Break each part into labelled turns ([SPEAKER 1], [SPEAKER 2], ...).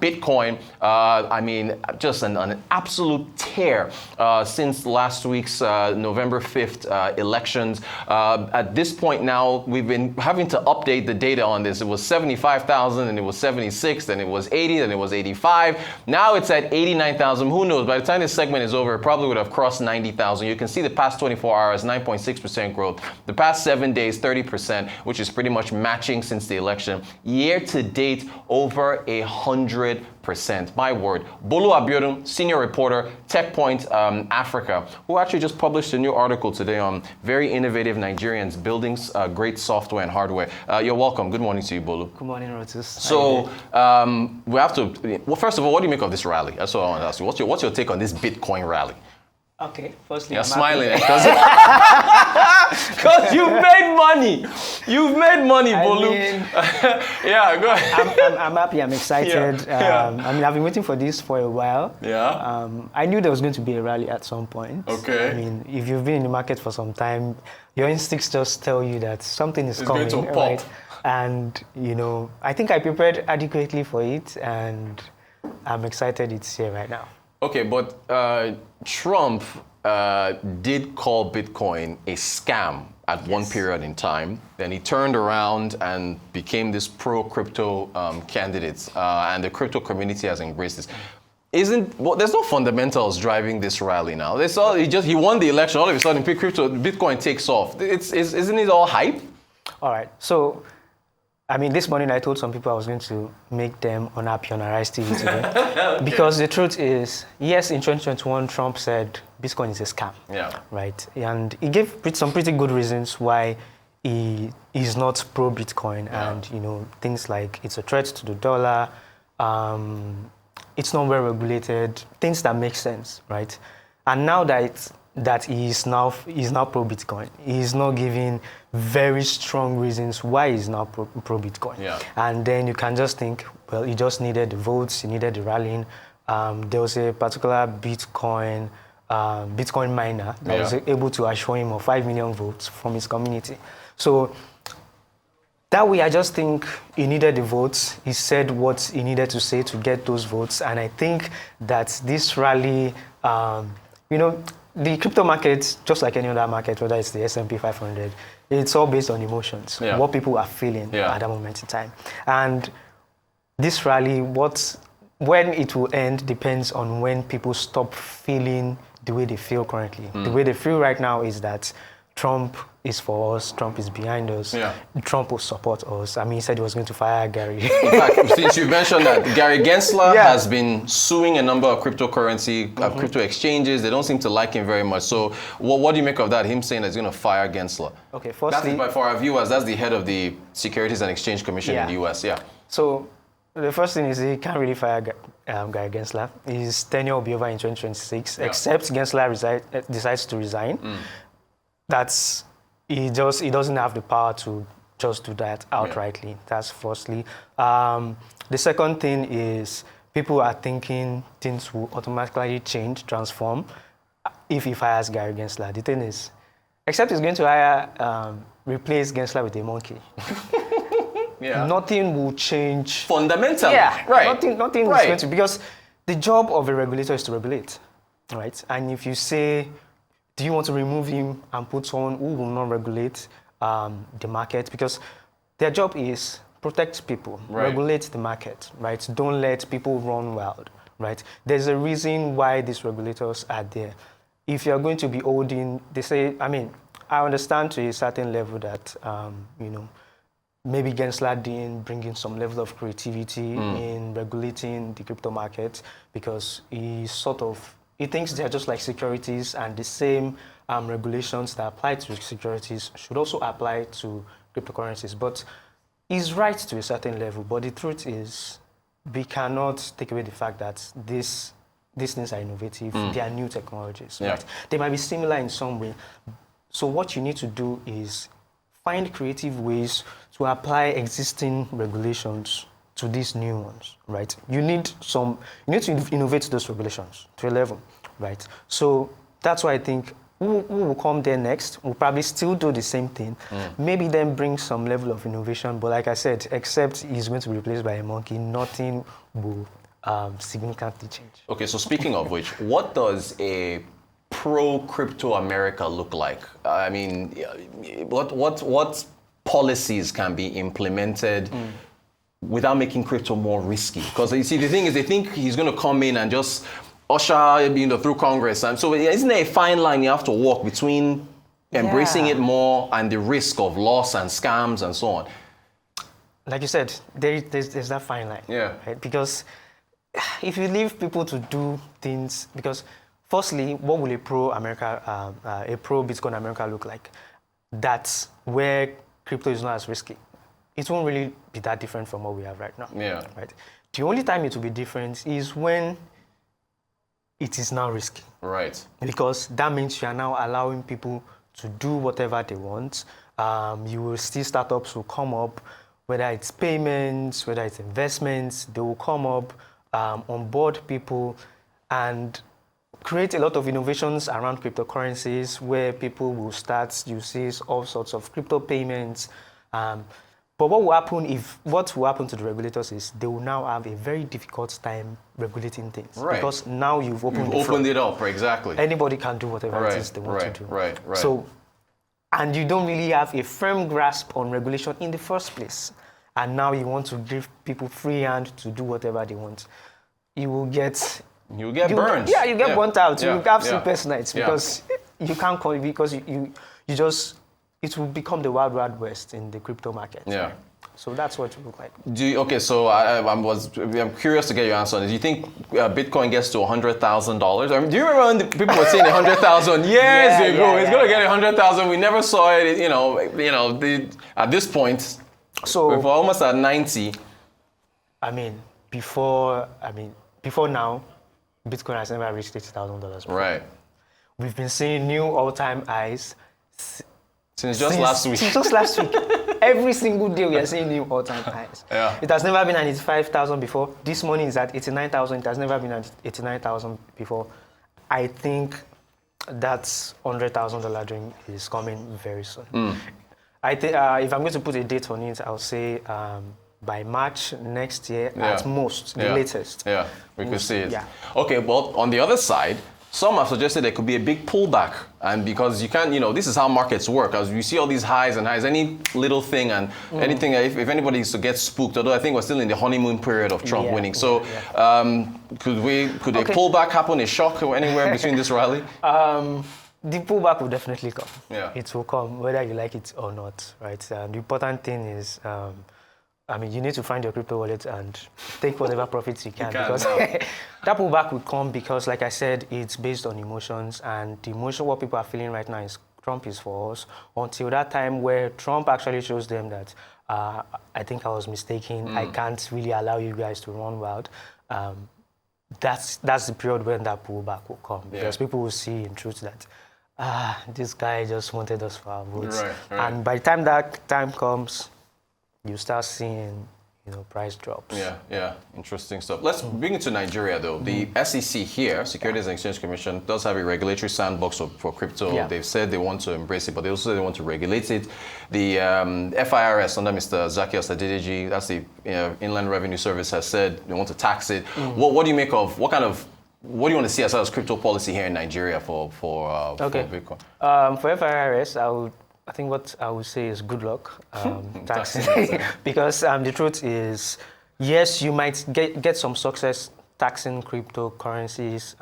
[SPEAKER 1] Bitcoin, I mean, just an absolute tear since last week's November 5th elections. At this point now, we've been having to update the data on this. It was 75,000, and it was 76, then it was 80, then it was 85. Now it's at 89,000. Who knows? By the time this segment is over, it probably would have crossed 90,000. You can see the past 24 hours, 9.6% growth. The past 7 days, 30%, which is pretty much matching since the election. Year to date, over 100%. My word. Bolu Abiodun, senior reporter, Techpoint Africa, who actually just published a new article today on very innovative Nigerians building great software and hardware. You're welcome. Good morning to you, Bolu.
[SPEAKER 2] Good morning, Rotus.
[SPEAKER 1] So we have to. Well, first of all, what do you make of this rally? That's what I want to ask you. What's your take on this Bitcoin rally?
[SPEAKER 2] Okay, firstly,
[SPEAKER 1] You're smiling because you've made money. You've made money, Bolu. Yeah, go ahead.
[SPEAKER 2] I'm happy. I'm excited. I mean, I've been waiting for this for a while.
[SPEAKER 1] Yeah.
[SPEAKER 2] I knew there was going to be a rally at some point.
[SPEAKER 1] Okay.
[SPEAKER 2] I mean, if you've been in the market for some time, your instincts just tell you that something is coming.
[SPEAKER 1] Going to pop.
[SPEAKER 2] Right? And I think I prepared adequately for it, and I'm excited it's here right now.
[SPEAKER 1] Okay, but Trump did call Bitcoin a scam at one period in time. Then he turned around and became this pro-crypto candidate, and the crypto community has embraced this. There's no fundamentals driving this rally now. He won the election. All of a sudden, Bitcoin takes off. Isn't it all hype?
[SPEAKER 2] All right. So, I mean, this morning I told some people I was going to make them unhappy on Arise TV today.
[SPEAKER 1] Okay.
[SPEAKER 2] Because the truth is, yes, in 2021, Trump said Bitcoin is a scam.
[SPEAKER 1] Yeah.
[SPEAKER 2] Right? And he gave some pretty good reasons why he is not pro-Bitcoin.
[SPEAKER 1] Yeah.
[SPEAKER 2] And, things like it's a threat to the dollar, it's not well regulated, things that make sense, right? And now that he is now pro-Bitcoin, he is now giving very strong reasons why he's now pro-Bitcoin.
[SPEAKER 1] Yeah.
[SPEAKER 2] And then you can just think, well, he just needed the votes, he needed the rallying. There was a particular Bitcoin miner that was able to assure him of 5 million votes from his community. So that way, I just think he needed the votes. He said what he needed to say to get those votes. And I think that this rally, the crypto market, just like any other market, whether it's the S&P 500, it's all based on emotions, what people are feeling at that moment in time. And this rally, when it will end depends on when people stop feeling the way they feel currently. The way they feel right now is that Trump is for us, Trump is behind us, Trump will support us. I mean, he said he was going to fire Gary.
[SPEAKER 1] In fact, since you mentioned that, Gary Gensler has been suing a number of cryptocurrency, crypto exchanges. They don't seem to like him very much. So what do you make of that, him saying that he's going to fire Gensler?
[SPEAKER 2] Okay, firstly,
[SPEAKER 1] for our viewers, that's the head of the Securities and Exchange Commission in the US,
[SPEAKER 2] So the first thing is he can't really fire Gary Gensler. His tenure will be over in 2026, except Gensler decides to resign. He doesn't have the power to just do that outrightly. That's firstly. The second thing is people are thinking things will automatically change, transform if he fires Gary Gensler. The thing is, except he's going to replace Gensler with a monkey. Nothing will change.
[SPEAKER 1] Fundamentally. Right.
[SPEAKER 2] Nothing is going to, because the job of a regulator is to regulate, right? And if you say, do you want to remove him and put someone who will not regulate the market? Because their job is protect people, regulate the market, right? Don't let people run wild, right? There's a reason why these regulators are there. If you're going to be holding, they say, I mean, I understand to a certain level that, maybe Gensler didn't bring in some level of creativity in regulating the crypto market, because he thinks they're just like securities, and the same regulations that apply to securities should also apply to cryptocurrencies. But he's right to a certain level. But the truth is, we cannot take away the fact that these things are innovative. They are new technologies. Right? They might be similar in some way. So what you need to do is find creative ways to apply existing regulations to these new ones, right? You need to innovate those regulations to a level, right? So that's why I think who will come there next will probably still do the same thing, maybe then bring some level of innovation. But like I said, except he's going to be replaced by a monkey, nothing will significantly change.
[SPEAKER 1] Okay, so speaking of which, what does a pro-crypto America look like? I mean, what policies can be implemented without making crypto more risky? Because you see, the thing is, they think he's going to come in and just usher through Congress, and so isn't there a fine line you have to walk between embracing it more and the risk of loss and scams and so on?
[SPEAKER 2] Like you said, there's that fine line.
[SPEAKER 1] Yeah.
[SPEAKER 2] Right? Because if you leave people to do things, because firstly, what will a pro-Bitcoin America look like? That's where crypto is not as risky. It won't really be that different from what we have right now.
[SPEAKER 1] Yeah.
[SPEAKER 2] Right. The only time it will be different is when it is now risky.
[SPEAKER 1] Right.
[SPEAKER 2] Because that means you are now allowing people to do whatever they want. You will see startups will come up, whether it's payments, whether it's investments, they will come up, onboard people, and create a lot of innovations around cryptocurrencies where people will start using all sorts of crypto payments. But what will happen to the regulators is they will now have a very difficult time regulating things.
[SPEAKER 1] Right.
[SPEAKER 2] Because now you've opened
[SPEAKER 1] it up, exactly.
[SPEAKER 2] Anybody can do whatever it is they want to do.
[SPEAKER 1] Right.
[SPEAKER 2] So, and you don't really have a firm grasp on regulation in the first place. And now you want to give people free hand to do whatever they want. You will get
[SPEAKER 1] burned.
[SPEAKER 2] You get burnt out.
[SPEAKER 1] Yeah.
[SPEAKER 2] You have sleepless nights because you can't call it, because you just, it will become the wild west in the crypto market.
[SPEAKER 1] Yeah.
[SPEAKER 2] Right? So that's what it will look like.
[SPEAKER 1] So I'm curious to get your answer on this. Do you think Bitcoin gets to $100,000? I mean, do you remember when the people were saying 100,000 years ago? It's going to get 100,000. We never saw it. At this point,
[SPEAKER 2] so
[SPEAKER 1] we're almost at 90.
[SPEAKER 2] I mean, before now, Bitcoin has never reached $80,000.
[SPEAKER 1] Right.
[SPEAKER 2] We've been seeing new all-time highs
[SPEAKER 1] since last week.
[SPEAKER 2] Since just last week. Every single day we are seeing new all-time highs.
[SPEAKER 1] Yeah.
[SPEAKER 2] It has never been at 85,000 before. This morning is at 89,000. It has never been at 89,000 before. I think that $100,000 dream is coming very soon. I think if I'm going to put a date on it, I'll say by March next year at most, the latest.
[SPEAKER 1] Yeah, we could see it.
[SPEAKER 2] Yeah.
[SPEAKER 1] Okay, well, on the other side, some have suggested there could be a big pullback, and because you can't, this is how markets work. As you see all these highs and highs, any little thing and anything, if anybody is to get spooked, although I think we're still in the honeymoon period of Trump winning. So could a pullback happen, a shock or anywhere between this rally?
[SPEAKER 2] The pullback will definitely come.
[SPEAKER 1] Yeah.
[SPEAKER 2] It will come, whether you like it or not, right? The important thing is, you need to find your crypto wallet and take whatever profits you can because that pullback will come because, like I said, it's based on emotions, and the emotion what people are feeling right now is Trump is for us. Until that time where Trump actually shows them that I think I was mistaken, I can't really allow you guys to run wild. That's the period when that pullback will come because people will see in truth that this guy just wanted us for our votes.
[SPEAKER 1] Right.
[SPEAKER 2] And by the time that time comes, you start seeing, price drops.
[SPEAKER 1] Yeah, interesting stuff. Let's bring it to Nigeria, though. The SEC here, Securities and Exchange Commission, does have a regulatory sandbox for crypto.
[SPEAKER 2] Yeah.
[SPEAKER 1] They've said they want to embrace it, but they also say they want to regulate it. The FIRS under Mr. Zacchaeus Adedeji, that's the Inland Revenue Service, has said they want to tax it. What do you make of, what do you want to see as far as crypto policy here in Nigeria for Bitcoin?
[SPEAKER 2] For FIRS, I think what I would say is good luck taxing because the truth is, yes, you might get some success taxing cryptocurrencies,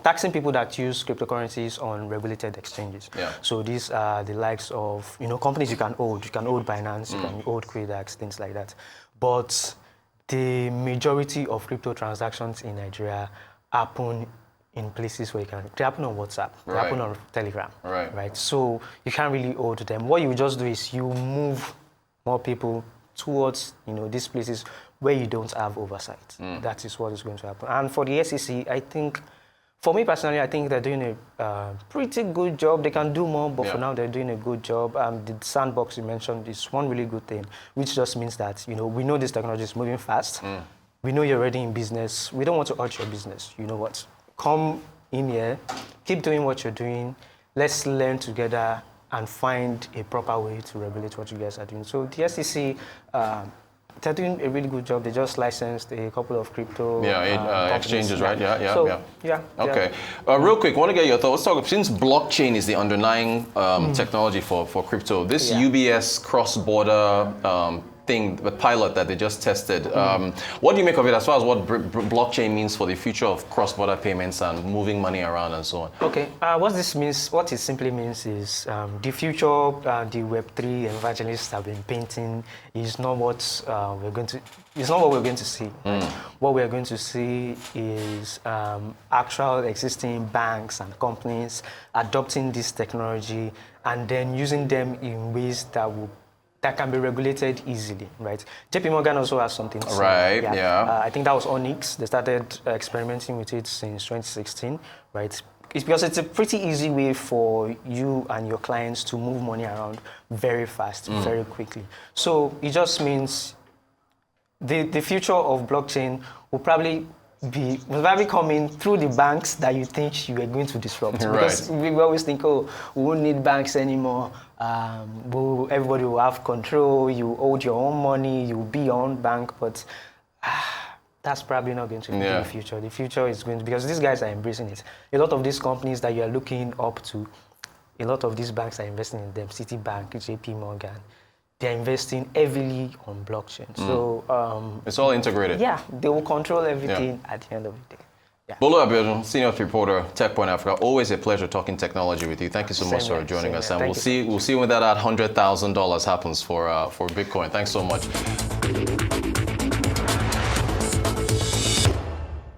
[SPEAKER 2] taxing people that use cryptocurrencies on regulated exchanges.
[SPEAKER 1] Yeah.
[SPEAKER 2] So these are the likes of, companies you can hold. You can hold Binance, you can hold Quadax, things like that. But the majority of crypto transactions in Nigeria happen in places where they happen on WhatsApp, they happen on Telegram, right? So you can't really hold them. What you just do is you move more people towards, these places where you don't have oversight. That is what is going to happen. And for the SEC, I think, for me personally, I think they're doing a pretty good job. They can do more, but for now they're doing a good job. The sandbox you mentioned is one really good thing, which just means that, we know this technology is moving fast. We know you're already in business. We don't want to hurt your business. You know what? Come in here, keep doing what you're doing. Let's learn together and find a proper way to regulate what you guys are doing. So the SEC, they're doing a really good job. They just licensed a couple of crypto
[SPEAKER 1] exchanges, right? Yeah.
[SPEAKER 2] So,
[SPEAKER 1] Okay. Real quick, want to get your thoughts. Let's talk, since blockchain is the underlying technology for crypto, this UBS cross-border thing, the pilot that they just tested, what do you make of it as far as what blockchain means for the future of cross-border payments and moving money around and so on?
[SPEAKER 2] Okay, what it simply means is the future the Web3 evangelists have been painting is not what we're going to see. Right? What we're going to see is actual existing banks and companies adopting this technology and then using them in ways that can be regulated easily, right? JP Morgan also has something similar.
[SPEAKER 1] Right, yeah.
[SPEAKER 2] I think that was Onyx. They started experimenting with it since 2016, right? It's because it's a pretty easy way for you and your clients to move money around very fast, very quickly. So it just means the future of blockchain will probably coming through the banks that you think you are going to disrupt. Because we always think, we won't need banks anymore. Everybody will have control. You hold your own money. You'll be your own bank. But that's probably not going to be the future. The future is going to, because these guys are embracing it. A lot of these companies that you are looking up to, a lot of these banks are investing in them. Citibank, JP Morgan. They're investing heavily on blockchain. So
[SPEAKER 1] it's all integrated.
[SPEAKER 2] Yeah, they will control everything at the end of the day. Yeah.
[SPEAKER 1] Bolu Abiodun, senior reporter, Techpoint Africa. Always a pleasure talking technology with you. Thank you so much for joining us, and we'll see when that $100,000 happens for Bitcoin. Thanks so much.